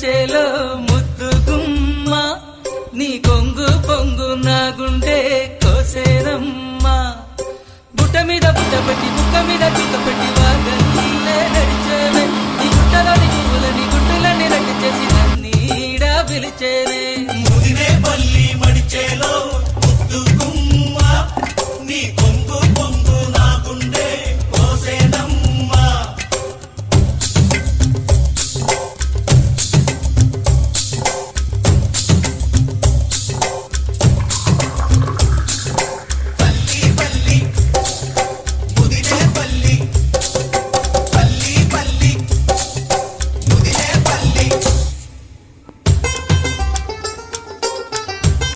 చేలో ముద్దు గుమ్మ నీ కొంగు పొంగు నా గుండె కోసేరమ్మా బుట్ట మీద బుట్ట పెట్టి బుక్క మీద చుక్క పెట్టి వాగల్లే నడిచేవే నీ గుట్టలోని పువ్వులని గుట్టులని రట్టు చేసి నన్నీడా పిలిచేనే